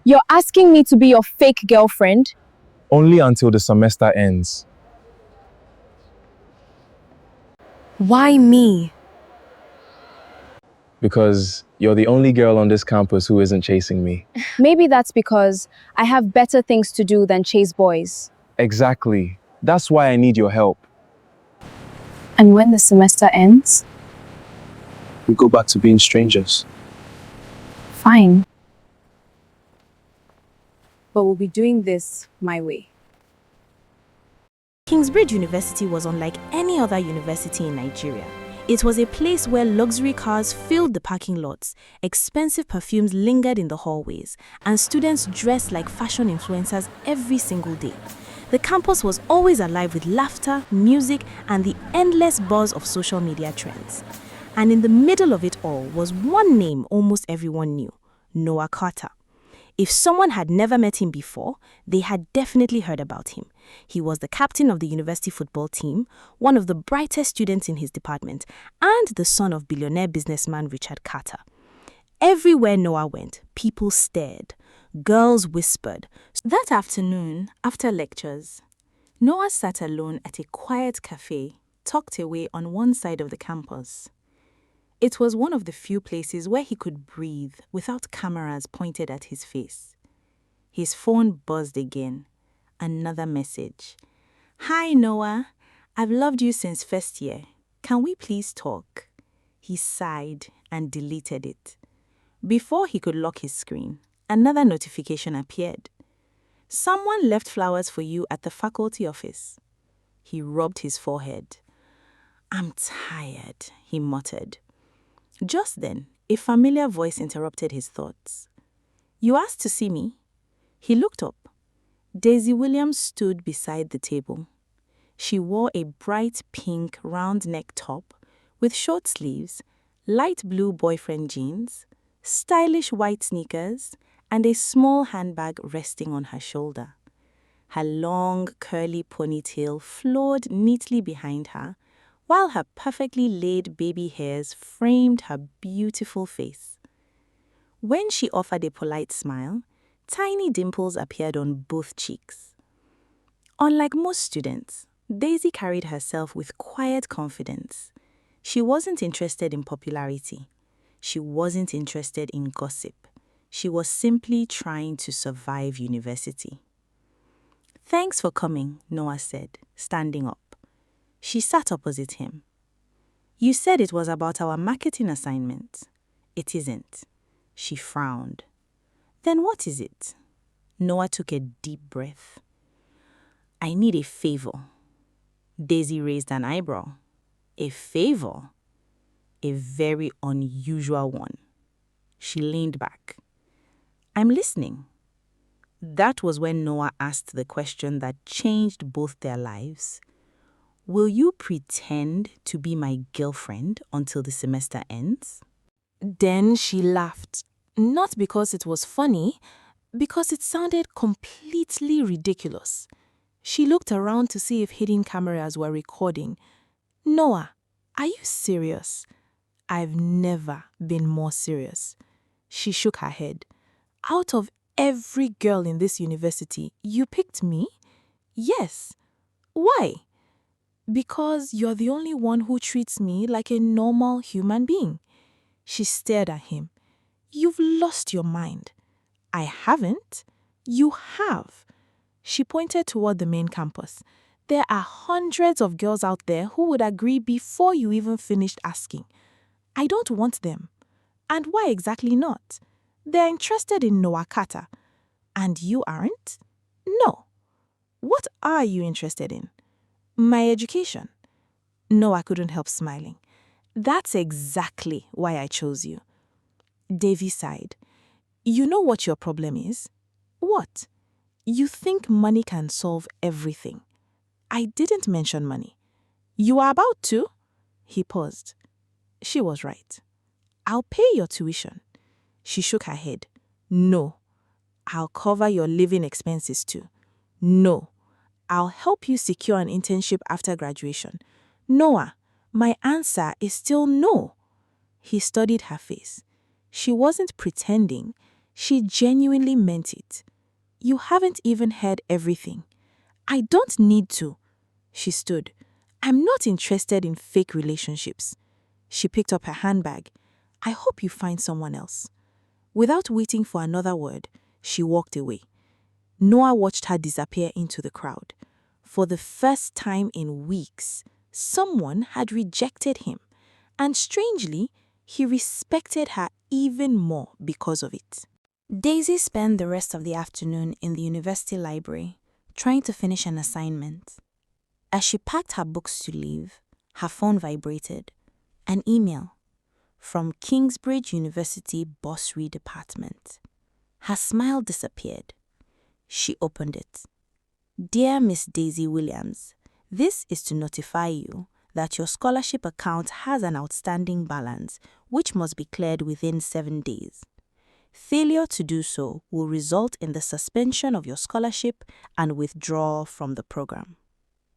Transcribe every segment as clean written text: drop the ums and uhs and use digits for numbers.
You're asking me to be your fake girlfriend? Only until the semester ends. Why me? Because you're the only girl on this campus who isn't chasing me. Maybe that's because I have better things to do than chase boys. Exactly. That's why I need your help. And when the semester ends? We go back to being strangers. Fine. But we'll be doing this my way. Kingsbridge University was unlike any other university in Nigeria. It was a place where luxury cars filled the parking lots, expensive perfumes lingered in the hallways, and students dressed like fashion influencers every single day. The campus was always alive with laughter, music, and the endless buzz of social media trends. And in the middle of it all was one name almost everyone knew: Noah Carter. If someone had never met him before, they had definitely heard about him. He was the captain of the university football team, one of the brightest students in his department, and the son of billionaire businessman Richard Carter. Everywhere Noah went, people stared. Girls whispered. That afternoon, after lectures, Noah sat alone at a quiet cafe, tucked away on one side of the campus. It was one of the few places where he could breathe without cameras pointed at his face. His phone buzzed again. Another message. "Hi, Noah. I've loved you since first year. Can we please talk?" He sighed and deleted it. Before he could lock his screen, another notification appeared. "Someone left flowers for you at the faculty office." He rubbed his forehead. "I'm tired," he muttered. Just then, a familiar voice interrupted his thoughts. "You asked to see me?" He looked up. Daisy Williams stood beside the table. She wore a bright pink round-neck top with short sleeves, light blue boyfriend jeans, stylish white sneakers, and a small handbag resting on her shoulder. Her long, curly ponytail flowed neatly behind her, while her perfectly laid baby hairs framed her beautiful face. When she offered a polite smile, tiny dimples appeared on both cheeks. Unlike most students, Daisy carried herself with quiet confidence. She wasn't interested in popularity. She wasn't interested in gossip. She was simply trying to survive university. "Thanks for coming," Noah said, standing up. She sat opposite him. "You said it was about our marketing assignment." "It isn't." She frowned. "Then what is it?" Noah took a deep breath. "I need a favor." Daisy raised an eyebrow. "A favor?" "A very unusual one." She leaned back. "I'm listening." That was when Noah asked the question that changed both their lives. "Will you pretend to be my girlfriend until the semester ends?" Then she laughed, not because it was funny, because it sounded completely ridiculous. She looked around to see if hidden cameras were recording. "Noah, are you serious?" "I've never been more serious." She shook her head. "Out of every girl in this university, you picked me?" "Yes." "Why?" "Because you're the only one who treats me like a normal human being." She stared at him. "You've lost your mind." "I haven't." "You have." She pointed toward the main campus. "There are hundreds of girls out there who would agree before you even finished asking. I don't want them." "And why exactly not?" "They're interested in Noah Carter." "And you aren't?" "No." "What are you interested in?" "My education." Noah couldn't help smiling. "That's exactly why I chose you." Davy sighed. "You know what your problem is?" "What?" "You think money can solve everything." "I didn't mention money." "You are about to?" He paused. She was right. "I'll pay your tuition." She shook her head. "No." "I'll cover your living expenses too." "No." "I'll help you secure an internship after graduation." "Noah, my answer is still no." He studied her face. She wasn't pretending. She genuinely meant it. You haven't even heard everything. I don't need to. She stood. I'm not interested in fake relationships. She picked up her handbag. I hope you find someone else. Without waiting for another word, she walked away. Noah watched her disappear into the crowd. For the first time in weeks, someone had rejected him, and strangely, he respected her even more because of it. Daisy spent the rest of the afternoon in the university library, trying to finish an assignment. As she packed her books to leave, her phone vibrated. An email from Kingsbridge University Bursary Department. Her smile disappeared. She opened it. Dear Miss Daisy Williams, this is to notify you that your scholarship account has an outstanding balance which must be cleared within 7 days. Failure to do so will result in the suspension of your scholarship and withdrawal from the program.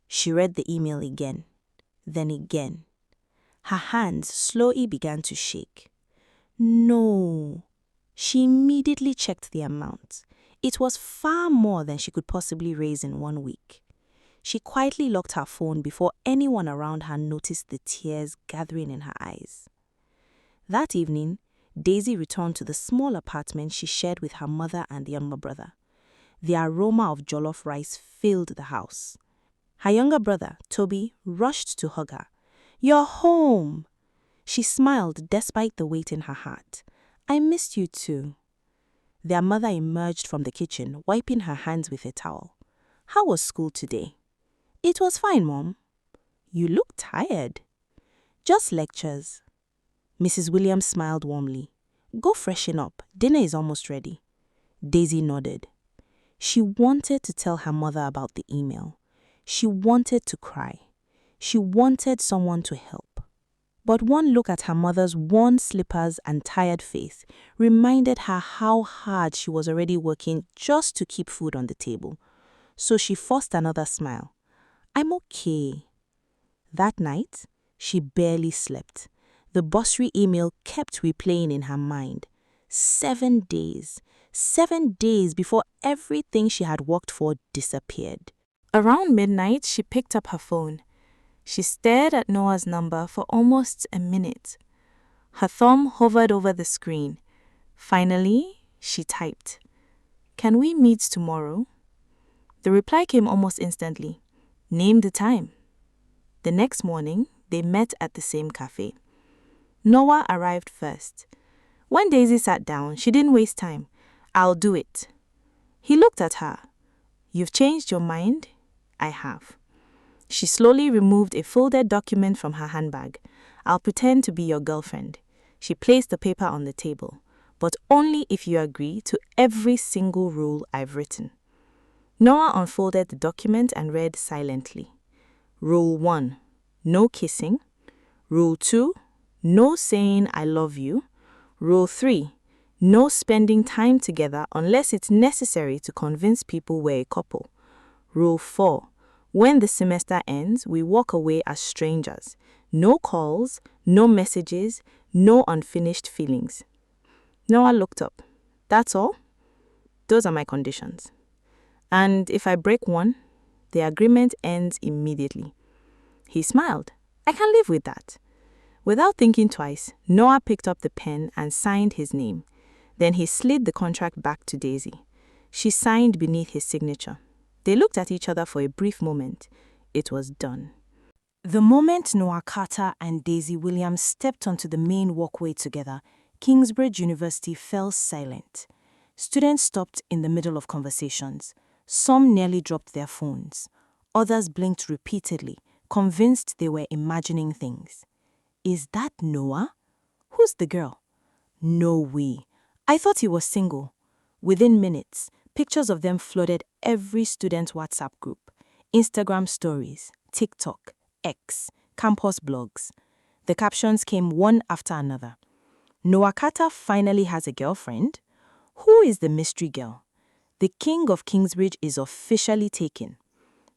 She read the email again, then again. Her hands slowly began to shake. No. She immediately checked the amount. It was far more than she could possibly raise in 1 week. She quietly locked her phone before anyone around her noticed the tears gathering in her eyes. That evening, Daisy returned to the small apartment she shared with her mother and younger brother. The aroma of jollof rice filled the house. Her younger brother, Toby, rushed to hug her. You're home! She smiled despite the weight in her heart. I missed you too. Their mother emerged from the kitchen, wiping her hands with a towel. How was school today? It was fine, Mom. You look tired. Just lectures. Mrs. Williams smiled warmly. Go freshen up. Dinner is almost ready. Daisy nodded. She wanted to tell her mother about the email. She wanted to cry. She wanted someone to help. But one look at her mother's worn slippers and tired face reminded her how hard she was already working just to keep food on the table. So she forced another smile. I'm okay. That night, she barely slept. The bursary email kept replaying in her mind. 7 days. 7 days before everything she had worked for disappeared. Around midnight, she picked up her phone. She stared at Noah's number for almost a minute. Her thumb hovered over the screen. Finally, she typed, Can we meet tomorrow? The reply came almost instantly. Name the time. The next morning, they met at the same cafe. Noah arrived first. When Daisy sat down, she didn't waste time. I'll do it. He looked at her. You've changed your mind? I have. She slowly removed a folded document from her handbag. I'll pretend to be your girlfriend. She placed the paper on the table, but only if you agree to every single rule I've written. Noah unfolded the document and read silently. Rule 1, no kissing. Rule 2, no saying I love you. Rule 3, no spending time together unless it's necessary to convince people we're a couple. Rule 4, when the semester ends, we walk away as strangers. No calls, no messages, no unfinished feelings. Noah looked up. That's all? Those are my conditions. And if I break one, the agreement ends immediately. He smiled. I can live with that. Without thinking twice, Noah picked up the pen and signed his name. Then he slid the contract back to Daisy. She signed beneath his signature. They looked at each other for a brief moment. It was done. The moment Noah Carter and Daisy Williams stepped onto the main walkway together, Kingsbridge University fell silent. Students stopped in the middle of conversations. Some nearly dropped their phones. Others blinked repeatedly, convinced they were imagining things. Is that Noah? Who's the girl? No way. I thought he was single. Within minutes, pictures of them flooded every student WhatsApp group, Instagram stories, TikTok, X, campus blogs. The captions came one after another. Noah Carter finally has a girlfriend? Who is the mystery girl? The king of Kingsbridge is officially taken.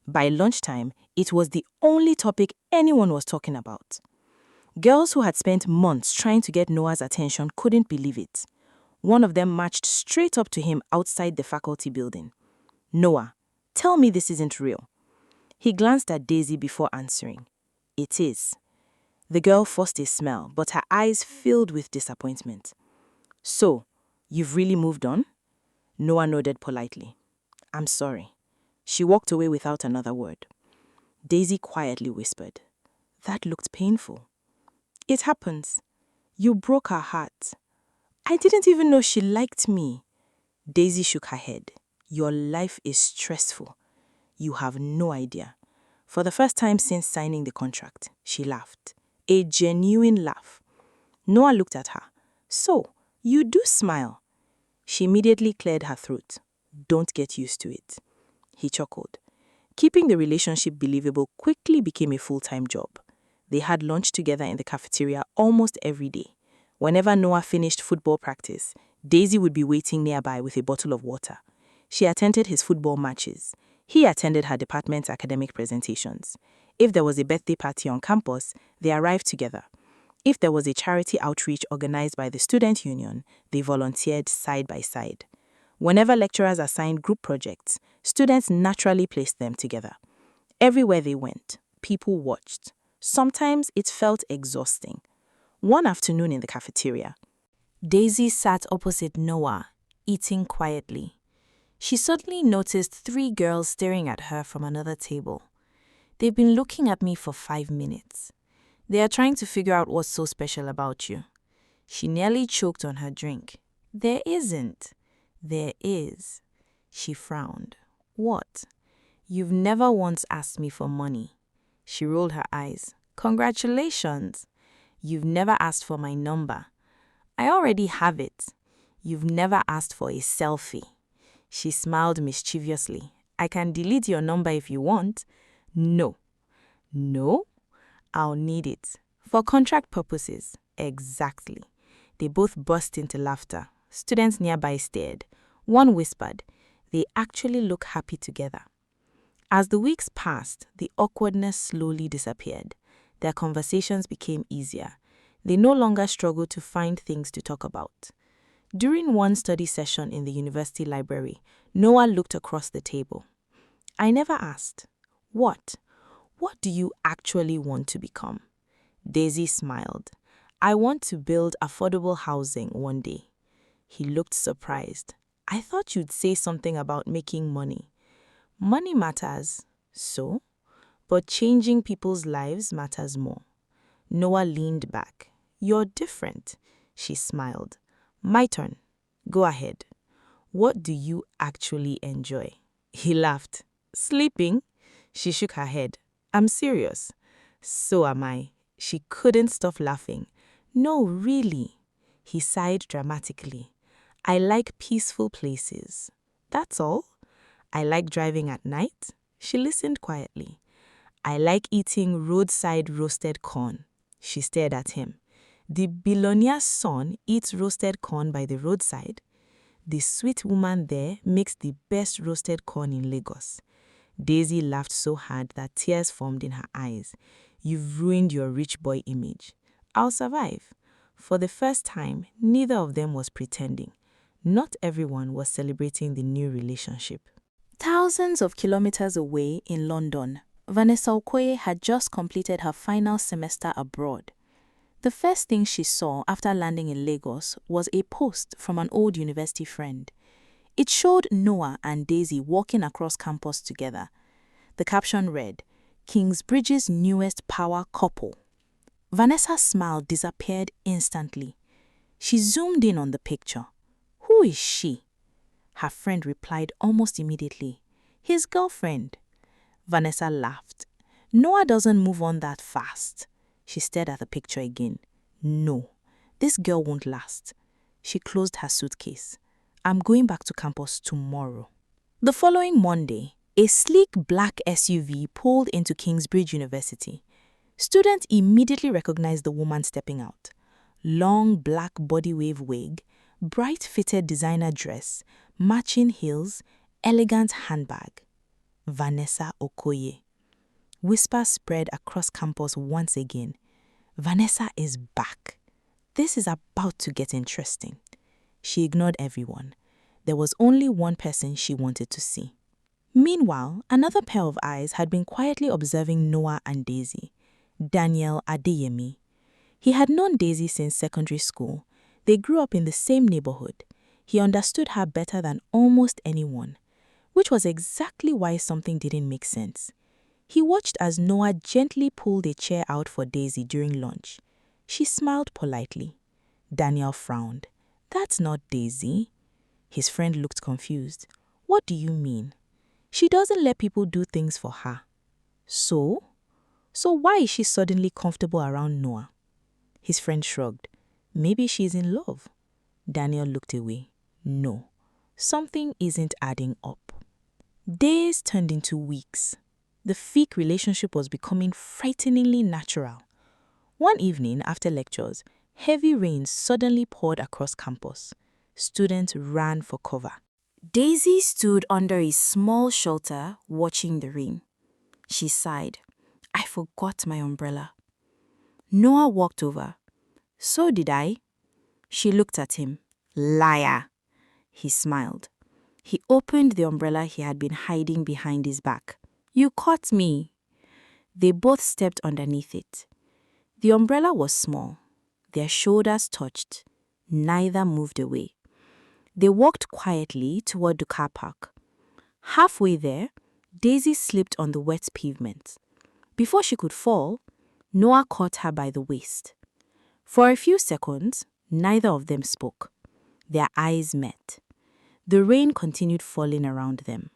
By lunchtime, it was the only topic anyone was talking about. Girls who had spent months trying to get Noah's attention couldn't believe it. One of them marched straight up to him outside the faculty building. "Noah, tell me this isn't real." He glanced at Daisy before answering. "It is." The girl forced a smile, but her eyes filled with disappointment. "So, you've really moved on?" Noah nodded politely. "I'm sorry." She walked away without another word. Daisy quietly whispered, "That looked painful." "It happens. You broke her heart." "I didn't even know she liked me." Daisy shook her head. "Your life is stressful. You have no idea." For the first time since signing the contract, she laughed. A genuine laugh. Noah looked at her. "So, you do smile." She immediately cleared her throat. "Don't get used to it." He chuckled. Keeping the relationship believable quickly became a full-time job. They had lunch together in the cafeteria almost every day. Whenever Noah finished football practice, Daisy would be waiting nearby with a bottle of water. She attended his football matches. He attended her department's academic presentations. If there was a birthday party on campus, they arrived together. If there was a charity outreach organized by the student union, they volunteered side by side. Whenever lecturers assigned group projects, students naturally placed them together. Everywhere they went, people watched. Sometimes it felt exhausting. One afternoon in the cafeteria, Daisy sat opposite Noah, eating quietly. She suddenly noticed 3 girls staring at her from another table. "They've been looking at me for 5 minutes. They are trying to figure out what's so special about you." She nearly choked on her drink. "There isn't." "There is." She frowned. "What?" "You've never once asked me for money." She rolled her eyes. "Congratulations." "You've never asked for my number." "I already have it." "You've never asked for a selfie." She smiled mischievously. "I can delete your number if you want." "No." "No?" "I'll need it. For contract purposes." "Exactly." They both burst into laughter. Students nearby stared. One whispered, "They actually look happy together." As the weeks passed, the awkwardness slowly disappeared. Their conversations became easier. They no longer struggled to find things to talk about. During one study session in the university library, Noah looked across the table. "I never asked." "What?" "What do you actually want to become?" Daisy smiled. "I want to build affordable housing one day." He looked surprised. "I thought you'd say something about making money." "Money matters, so? But changing people's lives matters more." Noah leaned back. "You're different." She smiled. "My turn. Go ahead. What do you actually enjoy?" He laughed. "Sleeping?" She shook her head. "I'm serious." "So am I." She couldn't stop laughing. "No, really." He sighed dramatically. "I like peaceful places." "That's all?" "I like driving at night." She listened quietly. "I like eating roadside roasted corn." She stared at him. "The billionaire's son eats roasted corn by the roadside." "The sweet woman there makes the best roasted corn in Lagos." Daisy laughed so hard that tears formed in her eyes. "You've ruined your rich boy image." "I'll survive." For the first time, neither of them was pretending. Not everyone was celebrating the new relationship. Thousands of kilometers away in London, Vanessa Okoye had just completed her final semester abroad. The first thing she saw after landing in Lagos was a post from an old university friend. It showed Noah and Daisy walking across campus together. The caption read, "Kingsbridge's newest power couple." Vanessa's smile disappeared instantly. She zoomed in on the picture. "Who is she?" Her friend replied almost immediately, "His girlfriend." Vanessa laughed. "Noah doesn't move on that fast." She stared at the picture again. "No, this girl won't last." She closed her suitcase. "I'm going back to campus tomorrow." The following Monday, a sleek black SUV pulled into Kingsbridge University. Students immediately recognized the woman stepping out. Long black body wave wig, bright-fitted designer dress, matching heels, elegant handbag. Vanessa Okoye. Whispers spread across campus once again. Vanessa is back. This is about to get interesting. She ignored everyone. There was only one person she wanted to see. Meanwhile, another pair of eyes had been quietly observing Noah and Daisy. Daniel Adeyemi. He had known Daisy since secondary school. They grew up in the same neighborhood. He understood her better than almost anyone, which was exactly why something didn't make sense. He watched as Noah gently pulled a chair out for Daisy during lunch. She smiled politely. Daniel frowned. "That's not Daisy." His friend looked confused. "What do you mean?" "She doesn't let people do things for her." So why is she suddenly comfortable around Noah?" His friend shrugged. "Maybe she's in love." Daniel looked away. No, something isn't adding up. Days turned into weeks. The fake relationship was becoming frighteningly natural. One evening after lectures, heavy rain suddenly poured across campus. Students ran for cover. Daisy stood under a small shelter watching the rain. She sighed. "I forgot my umbrella." Noah walked over. "So did I." She looked at him. "Liar." He smiled. He opened the umbrella he had been hiding behind his back. "You caught me." They both stepped underneath it. The umbrella was small. Their shoulders touched. Neither moved away. They walked quietly toward the car park. Halfway there, Daisy slipped on the wet pavement. Before she could fall, Noah caught her by the waist. For a few seconds, neither of them spoke. Their eyes met. The rain continued falling around them.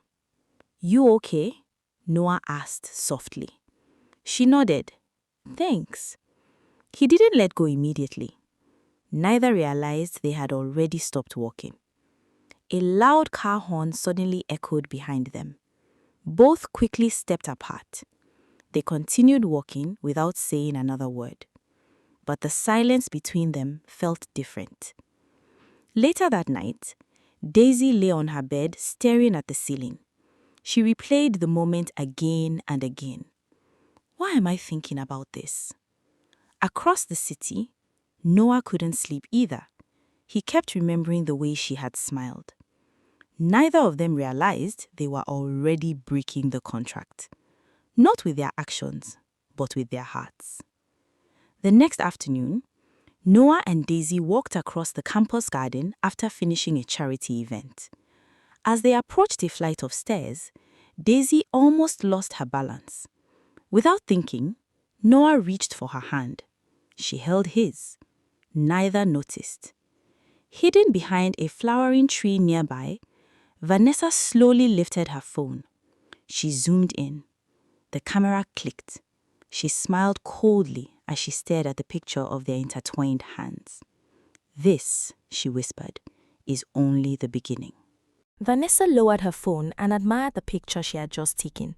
"You okay?" Noah asked softly. She nodded. "Thanks." He didn't let go immediately. Neither realized they had already stopped walking. A loud car horn suddenly echoed behind them. Both quickly stepped apart. They continued walking without saying another word. But the silence between them felt different. Later that night, Daisy lay on her bed staring at the ceiling. She replayed the moment again and again. Why am I thinking about this? Across the city, Noah couldn't sleep either. He kept remembering the way she had smiled. Neither of them realized they were already breaking the contract. Not with their actions, but with their hearts. The next afternoon, Noah and Daisy walked across the campus garden after finishing a charity event. As they approached a flight of stairs, Daisy almost lost her balance. Without thinking, Noah reached for her hand. She held his. Neither noticed. Hidden behind a flowering tree nearby, Vanessa slowly lifted her phone. She zoomed in. The camera clicked. She smiled coldly as she stared at the picture of their intertwined hands. "This," she whispered, "is only the beginning." Vanessa lowered her phone and admired the picture she had just taken.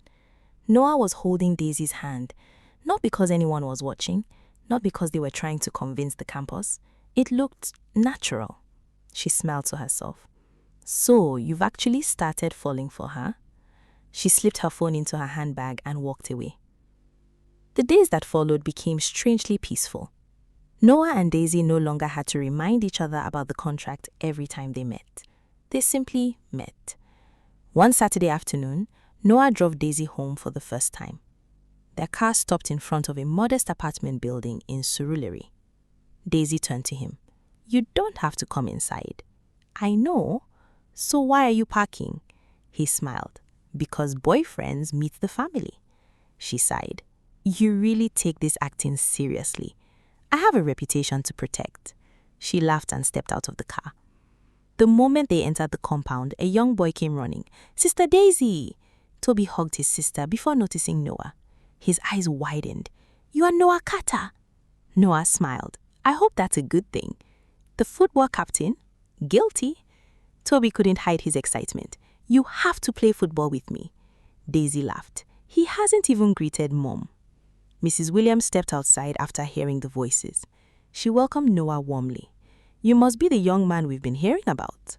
Noah was holding Daisy's hand, not because anyone was watching, not because they were trying to convince the campus. It looked natural. She smiled to herself. "So, you've actually started falling for her?" She slipped her phone into her handbag and walked away. The days that followed became strangely peaceful. Noah and Daisy no longer had to remind each other about the contract every time they met. They simply met. One Saturday afternoon, Noah drove Daisy home for the first time. Their car stopped in front of a modest apartment building in Surulere. Daisy turned to him. "You don't have to come inside." "I know. So why are you parking?" He smiled. "Because boyfriends meet the family." She sighed. "You really take this acting seriously. I have a reputation to protect." She laughed and stepped out of the car. The moment they entered the compound, a young boy came running. "Sister Daisy!" Toby hugged his sister before noticing Noah. His eyes widened. "You are Noah Carter." Noah smiled. "I hope that's a good thing." "The football captain?" "Guilty." Toby couldn't hide his excitement. "You have to play football with me." Daisy laughed. "He hasn't even greeted Mom." Mrs. Williams stepped outside after hearing the voices. She welcomed Noah warmly. "You must be the young man we've been hearing about."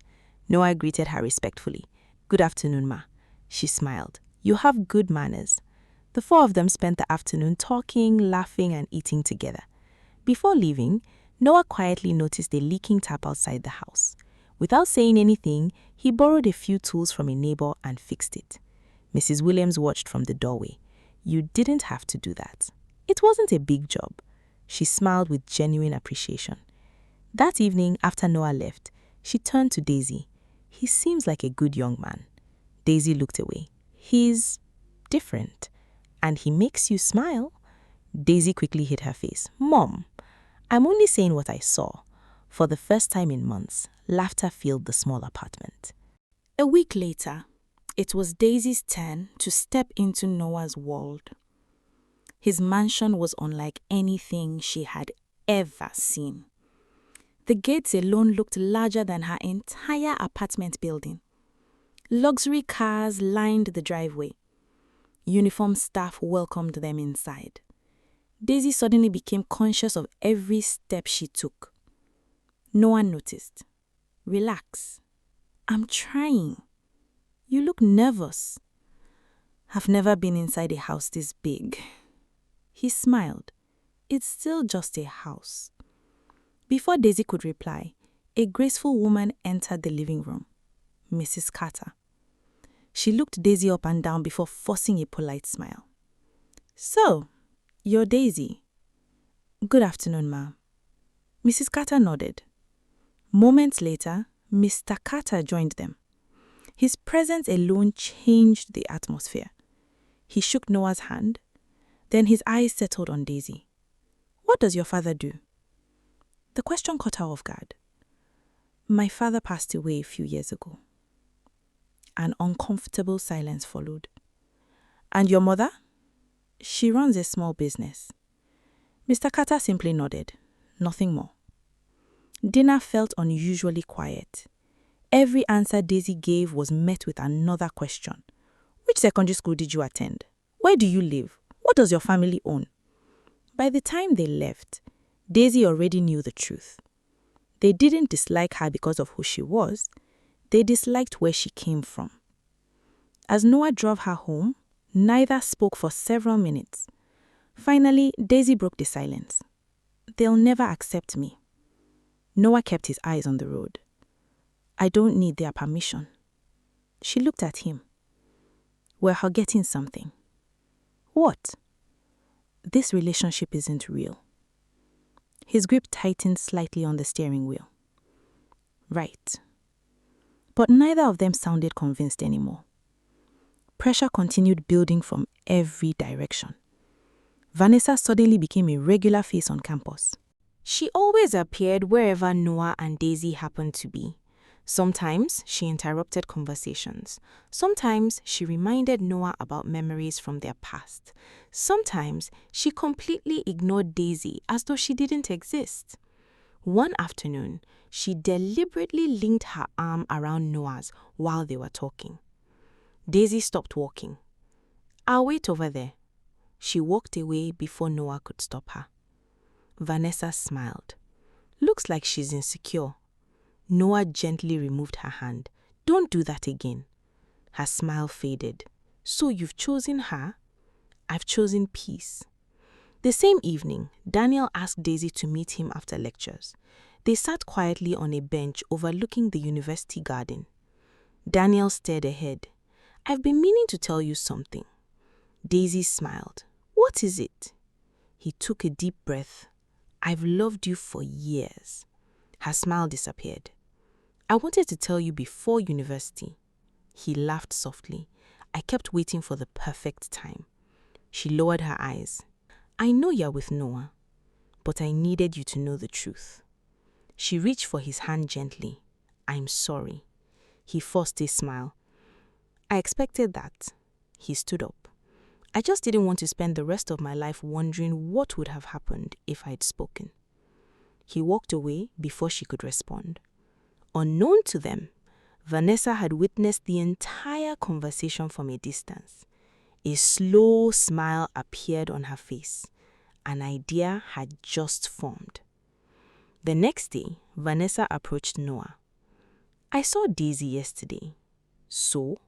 Noah greeted her respectfully. "Good afternoon, Ma." She smiled. "You have good manners." The four of them spent the afternoon talking, laughing, and eating together. Before leaving, Noah quietly noticed a leaking tap outside the house. Without saying anything, he borrowed a few tools from a neighbor and fixed it. Mrs. Williams watched from the doorway. You didn't have to do that. It wasn't a big job. She smiled with genuine appreciation. That evening, after Noah left, she turned to Daisy. He seems like a good young man. Daisy looked away. He's different. And he makes you smile. Daisy quickly hid her face. Mom, I'm only saying what I saw. For the first time in months, laughter filled the small apartment. A week later, it was Daisy's turn to step into Noah's world. His mansion was unlike anything she had ever seen. The gates alone looked larger than her entire apartment building. Luxury cars lined the driveway. Uniformed staff welcomed them inside. Daisy suddenly became conscious of every step she took. Noah noticed. Relax. I'm trying. You look nervous. I've never been inside a house this big. He smiled. It's still just a house. Before Daisy could reply, a graceful woman entered the living room. Mrs. Carter. She looked Daisy up and down before forcing a polite smile. So, you're Daisy. Good afternoon, ma'am. Mrs. Carter nodded. Moments later, Mr. Carter joined them. His presence alone changed the atmosphere. He shook Noah's hand. Then his eyes settled on Daisy. What does your father do? The question caught her off guard. My father passed away a few years ago. An uncomfortable silence followed. And your mother? She runs a small business. Mr. Carter simply nodded. Nothing more. Dinner felt unusually quiet. Every answer Daisy gave was met with another question. Which secondary school did you attend? Where do you live? What does your family own? By the time they left, Daisy already knew the truth. They didn't dislike her because of who she was. They disliked where she came from. As Noah drove her home, neither spoke for several minutes. Finally, Daisy broke the silence. They'll never accept me. Noah kept his eyes on the road. I don't need their permission. She looked at him. We're forgetting something. What? This relationship isn't real. His grip tightened slightly on the steering wheel. Right. But neither of them sounded convinced anymore. Pressure continued building from every direction. Vanessa suddenly became a regular face on campus. She always appeared wherever Noah and Daisy happened to be. Sometimes she interrupted conversations. Sometimes she reminded Noah about memories from their past. Sometimes she completely ignored Daisy as though she didn't exist. One afternoon, she deliberately linked her arm around Noah's while they were talking. Daisy stopped walking. I'll wait over there. She walked away before Noah could stop her. Vanessa smiled. Looks like she's insecure. Noah gently removed her hand. Don't do that again. Her smile faded. So you've chosen her? I've chosen peace. The same evening, Daniel asked Daisy to meet him after lectures. They sat quietly on a bench overlooking the university garden. Daniel stared ahead. I've been meaning to tell you something. Daisy smiled. What is it? He took a deep breath. I've loved you for years. Her smile disappeared. I wanted to tell you before university. He laughed softly. I kept waiting for the perfect time. She lowered her eyes. I know you're with Noah, but I needed you to know the truth. She reached for his hand gently. I'm sorry. He forced a smile. I expected that. He stood up. I just didn't want to spend the rest of my life wondering what would have happened if I'd spoken. He walked away before she could respond. Unknown to them, Vanessa had witnessed the entire conversation from a distance. A slow smile appeared on her face. An idea had just formed. The next day, Vanessa approached Noah. I saw Daisy yesterday. So?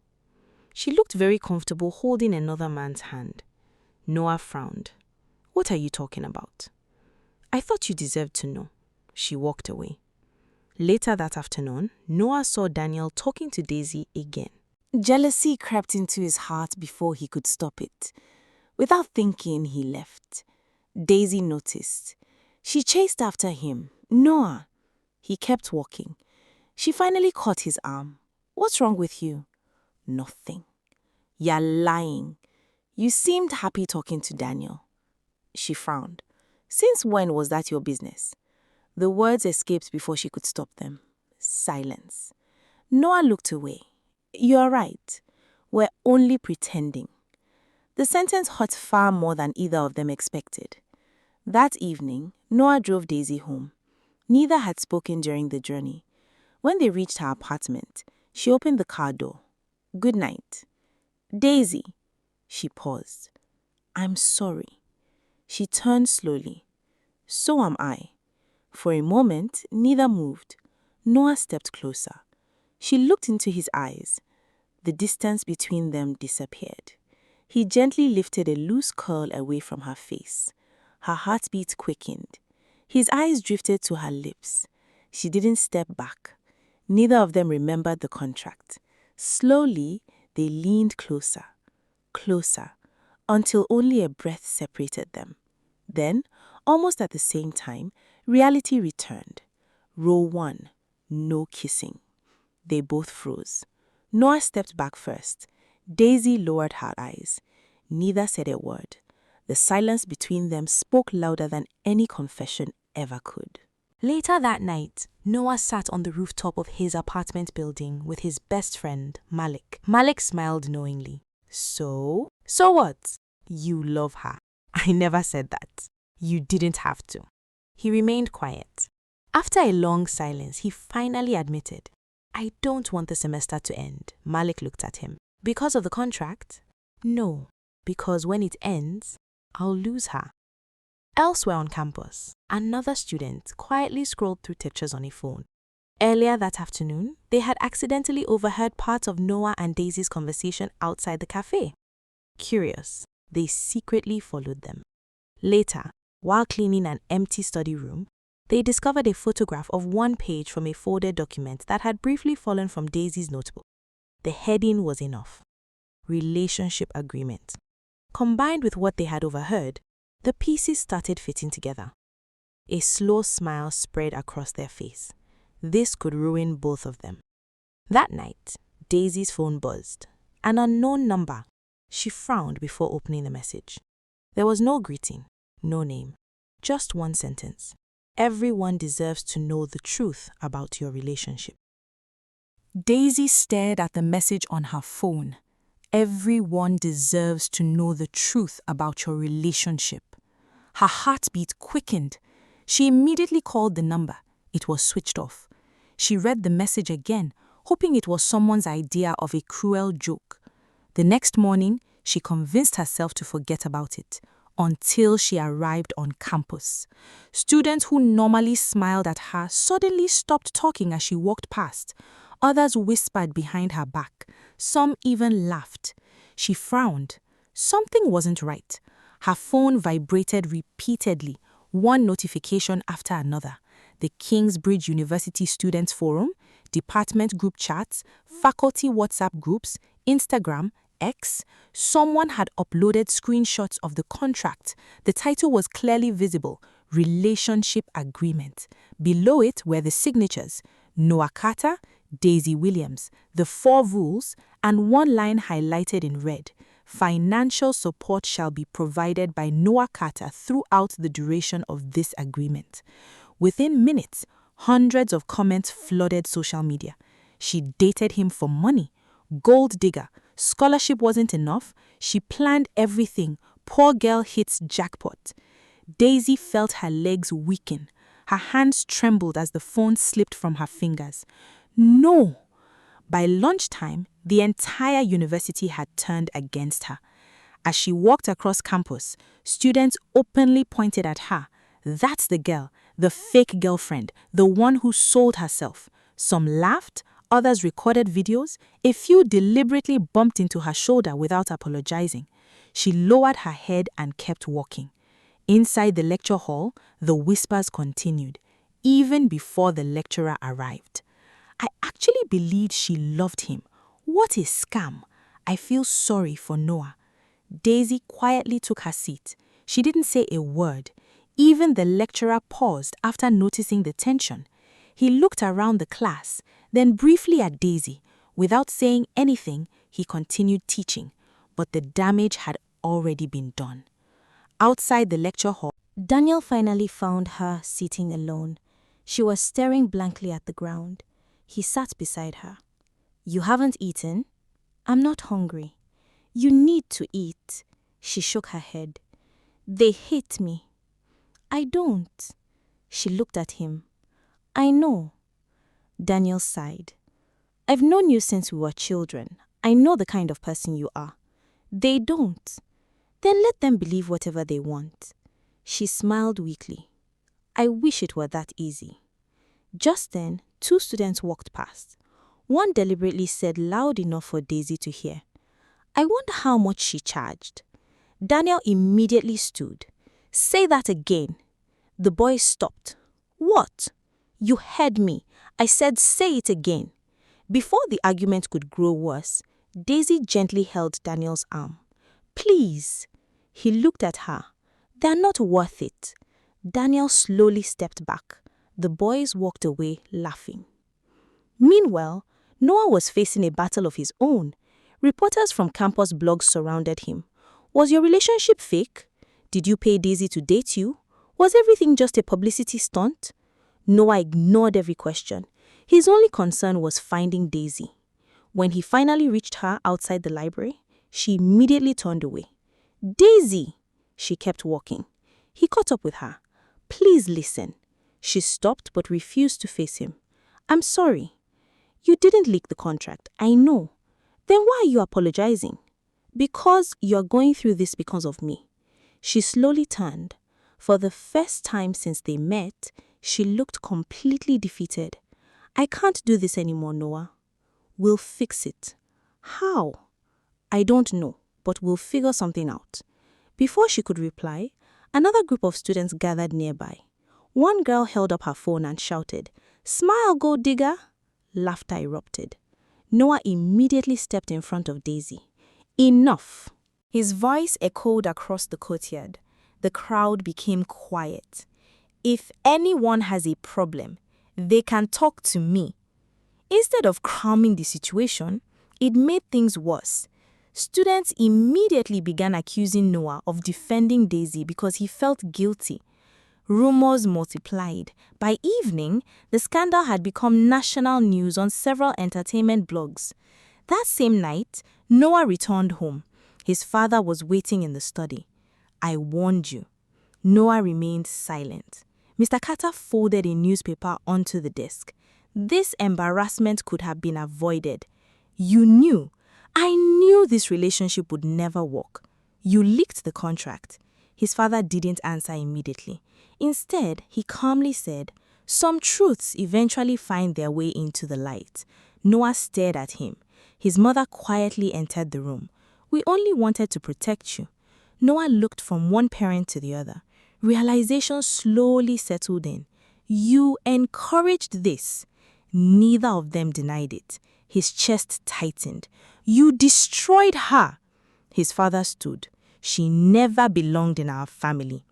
She looked very comfortable holding another man's hand. Noah frowned. What are you talking about? I thought you deserved to know. She walked away. Later that afternoon, Noah saw Daniel talking to Daisy again. Jealousy crept into his heart before he could stop it. Without thinking, he left. Daisy noticed. She chased after him. Noah. He kept walking. She finally caught his arm. What's wrong with you? Nothing. You're lying. You seemed happy talking to Daniel. She frowned. Since when was that your business? The words escaped before she could stop them. Silence. Noah looked away. You're right. We're only pretending. The sentence hurt far more than either of them expected. That evening, Noah drove Daisy home. Neither had spoken during the journey. When they reached her apartment, she opened the car door. Good night. Daisy. She paused. I'm sorry. She turned slowly. So am I. For a moment, neither moved. Noah stepped closer. She looked into his eyes. The distance between them disappeared. He gently lifted a loose curl away from her face. Her heartbeat quickened. His eyes drifted to her lips. She didn't step back. Neither of them remembered the contract. Slowly, they leaned closer, closer, until only a breath separated them. Then, almost at the same time, reality returned. Row 1, no kissing. They both froze. Noah stepped back first. Daisy lowered her eyes. Neither said a word. The silence between them spoke louder than any confession ever could. Later that night, Noah sat on the rooftop of his apartment building with his best friend, Malik. Malik smiled knowingly. So what? You love her. I never said that. You didn't have to. He remained quiet. After a long silence, he finally admitted, I don't want the semester to end. Malik looked at him. Because of the contract? No, because when it ends, I'll lose her. Elsewhere on campus, another student quietly scrolled through pictures on a phone. Earlier that afternoon, they had accidentally overheard parts of Noah and Daisy's conversation outside the cafe. Curious, they secretly followed them. Later, while cleaning an empty study room, they discovered a photograph of one page from a folded document that had briefly fallen from Daisy's notebook. The heading was enough. Relationship agreement. Combined with what they had overheard, the pieces started fitting together. A slow smile spread across their face. This could ruin both of them. That night, Daisy's phone buzzed. An unknown number. She frowned before opening the message. There was no greeting, no name, just one sentence. Everyone deserves to know the truth about your relationship. Daisy stared at the message on her phone. Everyone deserves to know the truth about your relationship. Her heartbeat quickened. She immediately called the number. It was switched off. She read the message again, hoping it was someone's idea of a cruel joke. The next morning, she convinced herself to forget about it, until she arrived on campus. Students who normally smiled at her suddenly stopped talking as she walked past. Others whispered behind her back. Some even laughed. She frowned. Something wasn't right. Her phone vibrated repeatedly, one notification after another. The Kingsbridge University Students Forum, department group chats, faculty WhatsApp groups, Instagram, X. Someone had uploaded screenshots of the contract. The title was clearly visible, Relationship Agreement. Below it were the signatures, Noah Carter, Daisy Williams, the 4 rules, and one line highlighted in red. Financial support shall be provided by Noah Carter throughout the duration of this agreement. Within minutes, hundreds of comments flooded social media. She dated him for money. Gold digger. Scholarship wasn't enough. She planned everything. Poor girl hits jackpot. Daisy felt her legs weaken. Her hands trembled as the phone slipped from her fingers. No! By lunchtime, the entire university had turned against her. As she walked across campus, students openly pointed at her. That's the girl, the fake girlfriend, the one who sold herself. Some laughed, others recorded videos, a few deliberately bumped into her shoulder without apologizing. She lowered her head and kept walking. Inside the lecture hall, the whispers continued. even before the lecturer arrived. I actually believed she loved him. What a scam. I feel sorry for Noah. Daisy quietly took her seat. She didn't say a word. Even the lecturer paused after noticing the tension. He looked around the class, then briefly at Daisy. Without saying anything, he continued teaching, but the damage had already been done. Outside the lecture hall, Daniel finally found her sitting alone. She was staring blankly at the ground. He sat beside her. "You haven't eaten?" "I'm not hungry." "You need to eat." She shook her head. "They hate me." "I don't." She looked at him. "I know." Daniel sighed. "I've known you since we were children. I know the kind of person you are." "They don't." "Then let them believe whatever they want." She smiled weakly. "I wish it were that easy." Just then, 2 students walked past. One deliberately said loud enough for Daisy to hear, "I wonder how much she charged." Daniel immediately stood. "Say that again." The boy stopped. "What?" "You heard me. I said say it again." Before the argument could grow worse, Daisy gently held Daniel's arm. "Please." He looked at her. "They're not worth it." Daniel slowly stepped back. The boys walked away laughing. Meanwhile, Noah was facing a battle of his own. Reporters from campus blogs surrounded him. Was your relationship fake? Did you pay Daisy to date you? Was everything just a publicity stunt? Noah ignored every question. His only concern was finding Daisy. When he finally reached her outside the library, she immediately turned away. "Daisy!" She kept walking. He caught up with her. "Please listen." She stopped but refused to face him. "I'm sorry." "You didn't leak the contract, I know." "Then why are you apologizing?" "Because you're going through this because of me." She slowly turned. For the first time since they met, she looked completely defeated. "I can't do this anymore, Noah." "We'll fix it." "How?" "I don't know, but we'll figure something out." Before she could reply, another group of students gathered nearby. One girl held up her phone and shouted, "Smile, gold digger!" Laughter erupted. Noah immediately stepped in front of Daisy. "Enough!" His voice echoed across the courtyard. The crowd became quiet. "If anyone has a problem, they can talk to me." Instead of calming the situation, it made things worse. Students immediately began accusing Noah of defending Daisy because he felt guilty. Rumors multiplied. By evening, the scandal had become national news on several entertainment blogs. That same night, Noah returned home. His father was waiting in the study. "I warned you." Noah remained silent. Mr. Carter folded a newspaper onto the desk. "This embarrassment could have been avoided. You knew. I knew this relationship would never work. You leaked the contract." His father didn't answer immediately. Instead, he calmly said, "Some truths eventually find their way into the light." Noah stared at him. His mother quietly entered the room. "We only wanted to protect you." Noah looked from one parent to the other. Realization slowly settled in. "You encouraged this." Neither of them denied it. His chest tightened. "You destroyed her." His father stood. "She never belonged in our family."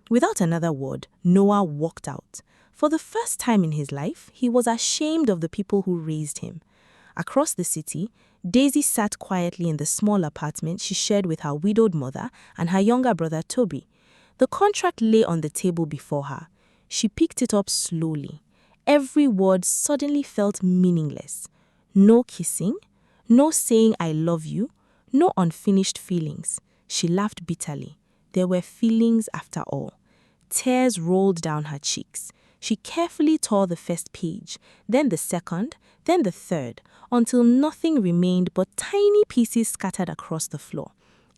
Without another word, Noah walked out. For the first time in his life, he was ashamed of the people who raised him. Across the city, Daisy sat quietly in the small apartment she shared with her widowed mother and her younger brother Toby. The contract lay on the table before her. She picked it up slowly. Every word suddenly felt meaningless. No kissing, no saying "I love you," no unfinished feelings. She laughed bitterly. There were feelings after all. Tears rolled down her cheeks. She carefully tore the first page, then the second, then the third, until nothing remained but tiny pieces scattered across the floor.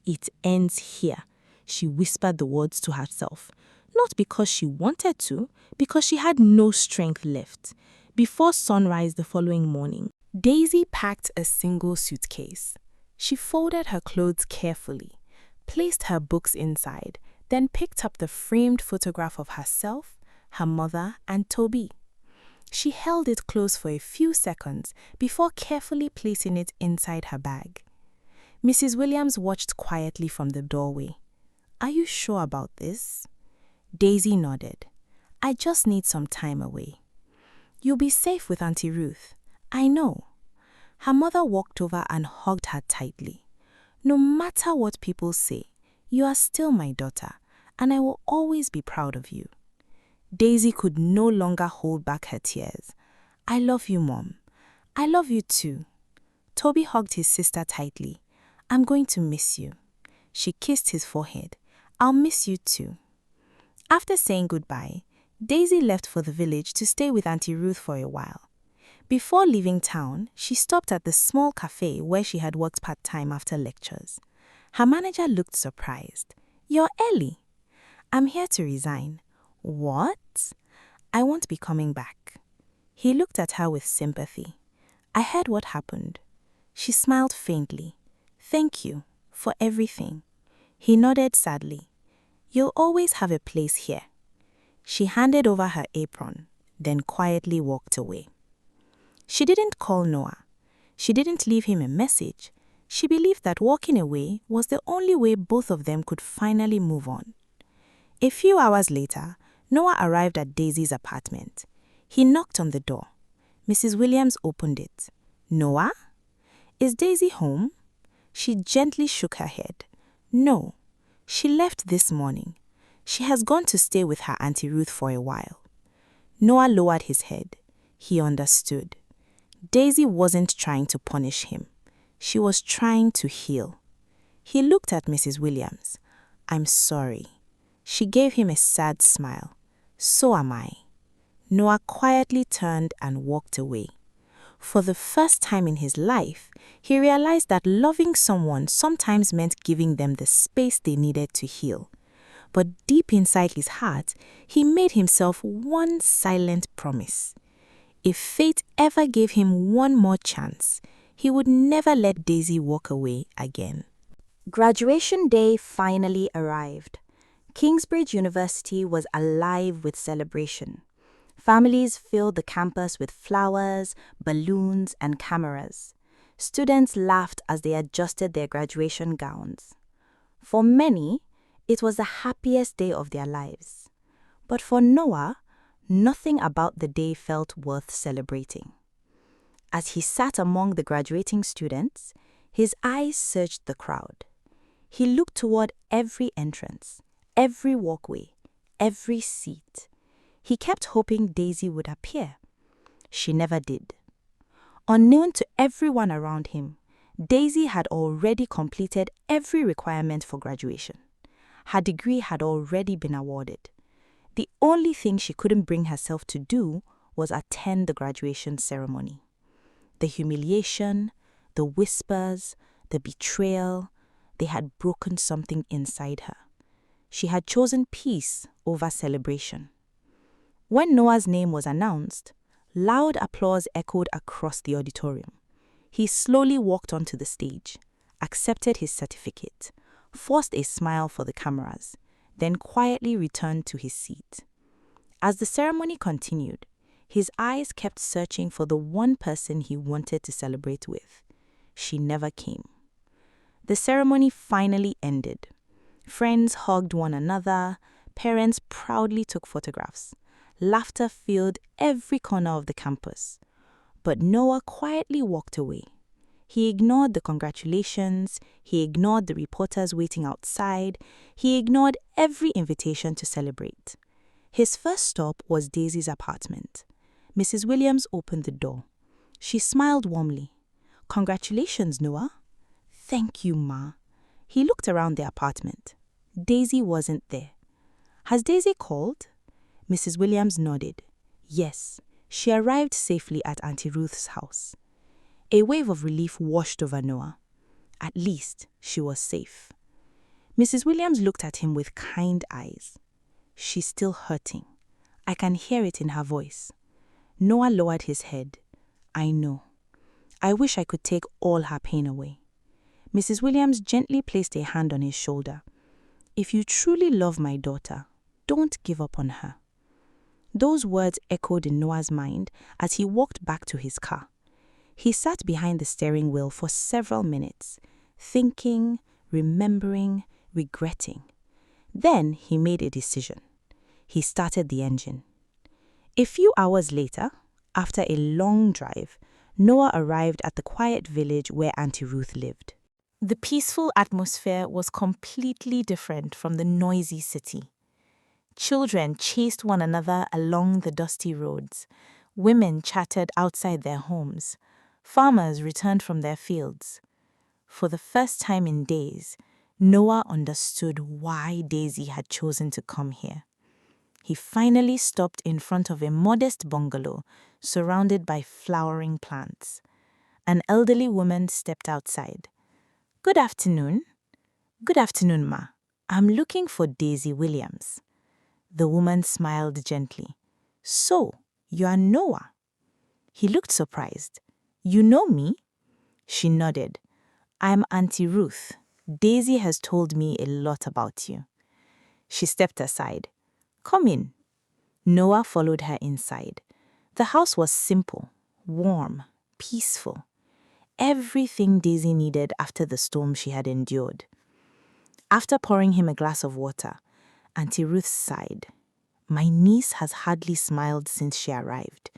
"It ends here." She whispered the words to herself. Not because she wanted to, because she had no strength left. Before sunrise the following morning, Daisy packed a single suitcase. She folded her clothes carefully, placed her books inside, then picked up the framed photograph of herself, her mother, and Toby. She held it close for a few seconds before carefully placing it inside her bag. Mrs. Williams watched quietly from the doorway. "Are you sure about this?" Daisy nodded. "I just need some time away." "You'll be safe with Auntie Ruth. I know." Her mother walked over and hugged her tightly. "No matter what people say, you are still my daughter, and I will always be proud of you." Daisy could no longer hold back her tears. "I love you, Mom. I love you too." Toby hugged his sister tightly. "I'm going to miss you." She kissed his forehead. "I'll miss you too." After saying goodbye, Daisy left for the village to stay with Auntie Ruth for a while. Before leaving town, she stopped at the small cafe where she had worked part-time after lectures. Her manager looked surprised. "You're early." "I'm here to resign." "What?" "I won't be coming back." He looked at her with sympathy. "I heard what happened." She smiled faintly. "Thank you for everything." He nodded sadly. "You'll always have a place here." She handed over her apron, then quietly walked away. She didn't call Noah. She didn't leave him a message. She believed that walking away was the only way both of them could finally move on. A few hours later, Noah arrived at Daisy's apartment. He knocked on the door. Mrs. Williams opened it. "Noah? Is Daisy home?" She gently shook her head. "No. She left this morning. She has gone to stay with her Auntie Ruth for a while." Noah lowered his head. He understood. Daisy wasn't trying to punish him. She was trying to heal. He looked at Mrs. Williams. "I'm sorry." She gave him a sad smile. "So am I." Noah quietly turned and walked away. For the first time in his life, he realized that loving someone sometimes meant giving them the space they needed to heal. But deep inside his heart, he made himself one silent promise. If fate ever gave him one more chance, he would never let Daisy walk away again. Graduation day finally arrived. Kingsbridge University was alive with celebration. Families filled the campus with flowers, balloons, and cameras. Students laughed as they adjusted their graduation gowns. For many, it was the happiest day of their lives. But for Noah, nothing about the day felt worth celebrating. As he sat among the graduating students, his eyes searched the crowd. He looked toward every entrance, every walkway, every seat. He kept hoping Daisy would appear. She never did. Unknown to everyone around him, Daisy had already completed every requirement for graduation. Her degree had already been awarded. The only thing she couldn't bring herself to do was attend the graduation ceremony. The humiliation, the whispers, the betrayal, they had broken something inside her. She had chosen peace over celebration. When Noah's name was announced, loud applause echoed across the auditorium. He slowly walked onto the stage, accepted his certificate, forced a smile for the cameras, then quietly returned to his seat. As the ceremony continued, his eyes kept searching for the one person he wanted to celebrate with. She never came. The ceremony finally ended. Friends hugged one another, parents proudly took photographs. Laughter filled every corner of the campus. But Noah quietly walked away. He ignored the congratulations, he ignored the reporters waiting outside, he ignored every invitation to celebrate. His first stop was Daisy's apartment. Mrs. Williams opened the door. She smiled warmly. "Congratulations, Noah." "Thank you, Ma." He looked around the apartment. Daisy wasn't there. "Has Daisy called?" Mrs. Williams nodded. Yes, she arrived safely at Auntie Ruth's house. A wave of relief washed over Noah. At least she was safe. Mrs. Williams looked at him with kind eyes. "She's still hurting. I can hear it in her voice." Noah lowered his head. "I know. I wish I could take all her pain away." Mrs. Williams gently placed a hand on his shoulder. "If you truly love my daughter, don't give up on her." Those words echoed in Noah's mind as he walked back to his car. He sat behind the steering wheel for several minutes, thinking, remembering, regretting. Then he made a decision. He started the engine. A few hours later, after a long drive, Noah arrived at the quiet village where Auntie Ruth lived. The peaceful atmosphere was completely different from the noisy city. Children chased one another along the dusty roads. Women chattered outside their homes. Farmers returned from their fields. For the first time in days, Noah understood why Daisy had chosen to come here. He finally stopped in front of a modest bungalow surrounded by flowering plants. An elderly woman stepped outside. "Good afternoon." "Good afternoon, ma. I'm looking for Daisy Williams." The woman smiled gently. "So, you are Noah?" He looked surprised. "You know me?" She nodded. "I'm Auntie Ruth. Daisy has told me a lot about you." She stepped aside. "Come in." Noah followed her inside. The house was simple, warm, peaceful. Everything Daisy needed after the storm she had endured. After pouring him a glass of water, Auntie Ruth sighed. "My niece has hardly smiled since she arrived.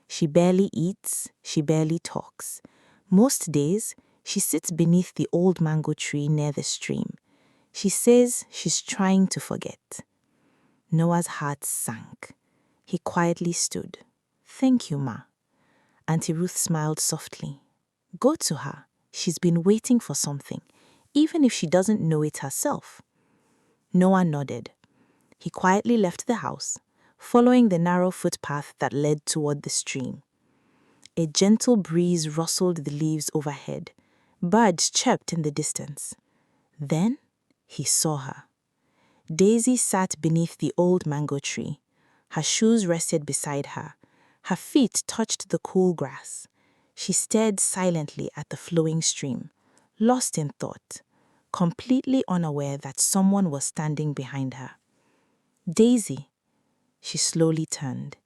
She barely eats, she barely talks. Most days, she sits beneath the old mango tree near the stream. She says she's trying to forget." Noah's heart sank. He quietly stood. "Thank you, ma." Auntie Ruth smiled softly. "Go to her. She's been waiting for something, even if she doesn't know it herself." Noah nodded. He quietly left the house, following the narrow footpath that led toward the stream. A gentle breeze rustled the leaves overhead. Birds chirped in the distance. Then he saw her. Daisy sat beneath the old mango tree. Her shoes rested beside her. Her feet touched the cool grass. She stared silently at the flowing stream, lost in thought, completely unaware that someone was standing behind her. "Daisy." She slowly turned.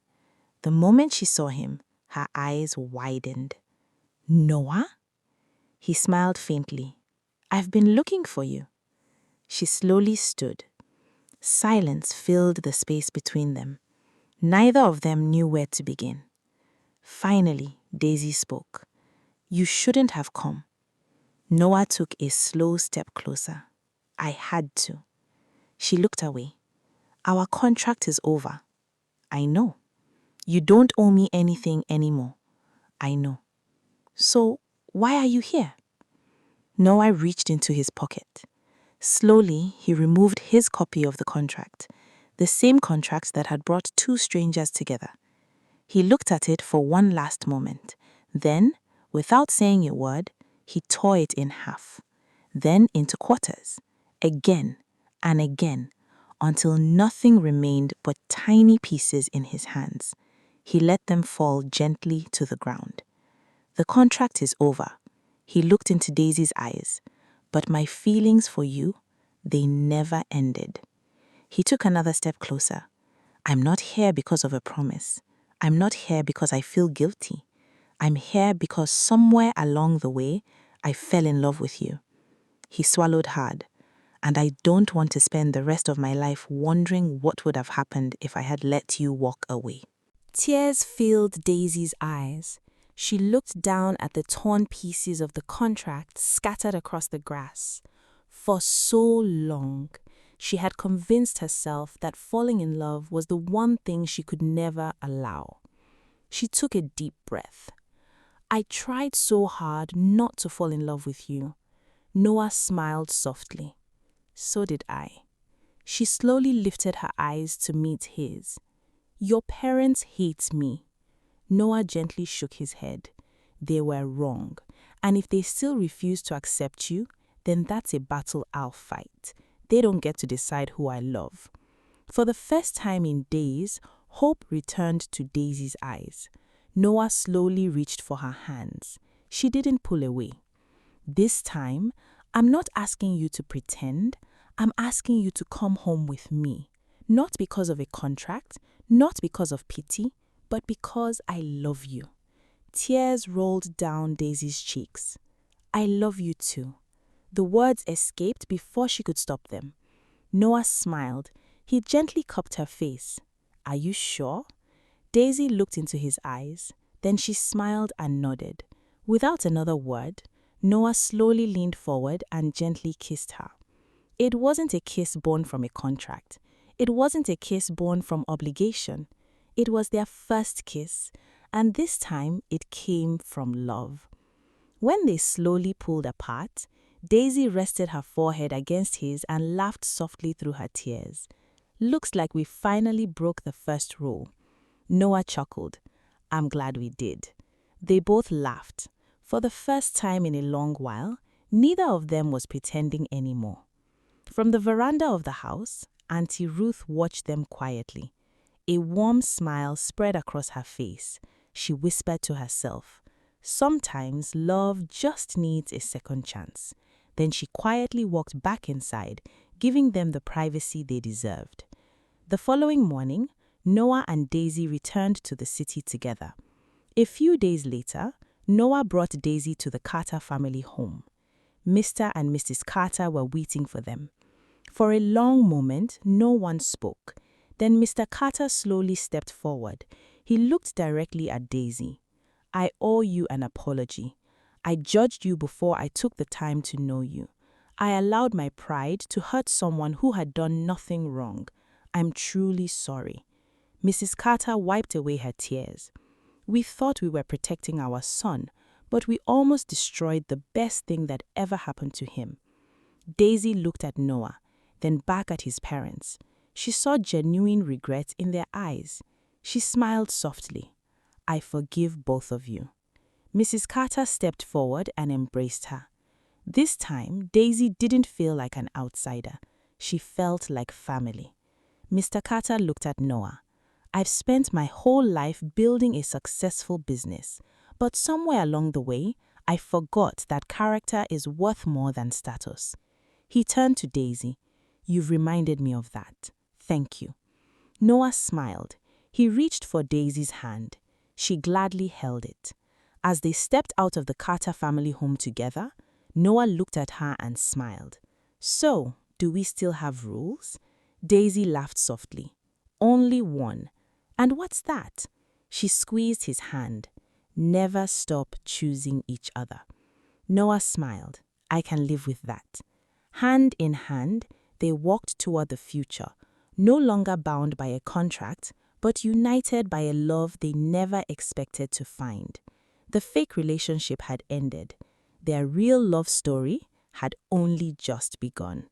The moment she saw him, her eyes widened. "Noah?" He smiled faintly. "I've been looking for you." She slowly stood. Silence filled the space between them. Neither of them knew where to begin. Finally, Daisy spoke. "You shouldn't have come." Noah took a slow step closer. "I had to." She looked away. "Our contract is over." "I know." "You don't owe me anything anymore." "I know." "So, why are you here?" Noah reached into his pocket. Slowly, he removed his copy of the contract, the same contract that had brought two strangers together. He looked at it for one last moment. Then, without saying a word, he tore it in half, then into quarters, again and again, until nothing remained but tiny pieces in his hands. He let them fall gently to the ground. "The contract is over." He looked into Daisy's eyes. "But my feelings for you, they never ended." He took another step closer. "I'm not here because of a promise. I'm not here because I feel guilty. I'm here because somewhere along the way, I fell in love with you." He swallowed hard. "And I don't want to spend the rest of my life wondering what would have happened if I had let you walk away." Tears filled Daisy's eyes. She looked down at the torn pieces of the contract scattered across the grass. For so long, she had convinced herself that falling in love was the one thing she could never allow. She took a deep breath. "I tried so hard not to fall in love with you." Noah smiled softly. "So did I." She slowly lifted her eyes to meet his. "Your parents hate me." Noah gently shook his head. "They were wrong, and if they still refuse to accept you, then that's a battle I'll fight. They don't get to decide who I love." For the first time in days, hope returned to Daisy's eyes. Noah slowly reached for her hands. She didn't pull away. "This time, I'm not asking you to pretend. I'm asking you to come home with me. Not because of a contract, Not because of pity, but because I love you. Tears rolled down Daisy's cheeks. I love you too. The words escaped before she could stop them. Noah smiled. He gently cupped her face. Are you sure? Daisy looked into his eyes. Then she smiled and nodded. Without another word, Noah slowly leaned forward and gently kissed her. It wasn't a kiss born from a contract. It wasn't a kiss born from obligation. It was their first kiss, and this time it came from love. When they slowly pulled apart, Daisy rested her forehead against his and laughed softly through her tears. Looks like we finally broke the first rule. Noah chuckled. I'm glad we did. They both laughed. For the first time in a long while, neither of them was pretending anymore. From the veranda of the house, Auntie Ruth watched them quietly. A warm smile spread across her face. She whispered to herself, sometimes love just needs a second chance. Then she quietly walked back inside, giving them the privacy they deserved. The following morning, Noah and Daisy returned to the city together. A few days later, Noah brought Daisy to the Carter family home. Mr. and Mrs. Carter were waiting for them. For a long moment, no one spoke. Then Mr. Carter slowly stepped forward. He looked directly at Daisy. I owe you an apology. I judged you before I took the time to know you. I allowed my pride to hurt someone who had done nothing wrong. I'm truly sorry. Mrs. Carter wiped away her tears. We thought we were protecting our son, but we almost destroyed the best thing that ever happened to him. Daisy looked at Noah, then back at his parents. She saw genuine regret in their eyes. She smiled softly. I forgive both of you. Mrs. Carter stepped forward and embraced her. This time, Daisy didn't feel like an outsider. She felt like family. Mr. Carter looked at Noah. I've spent my whole life building a successful business, but somewhere along the way, I forgot that character is worth more than status. He turned to Daisy. You've reminded me of that. Thank you. Noah smiled. He reached for Daisy's hand. She gladly held it. As they stepped out of the Carter family home together, Noah looked at her and smiled. So, do we still have rules? Daisy laughed softly. Only one. And what's that? She squeezed his hand. Never stop choosing each other. Noah smiled. I can live with that. Hand in hand, they walked toward the future, no longer bound by a contract, but united by a love they never expected to find. The fake relationship had ended. Their real love story had only just begun.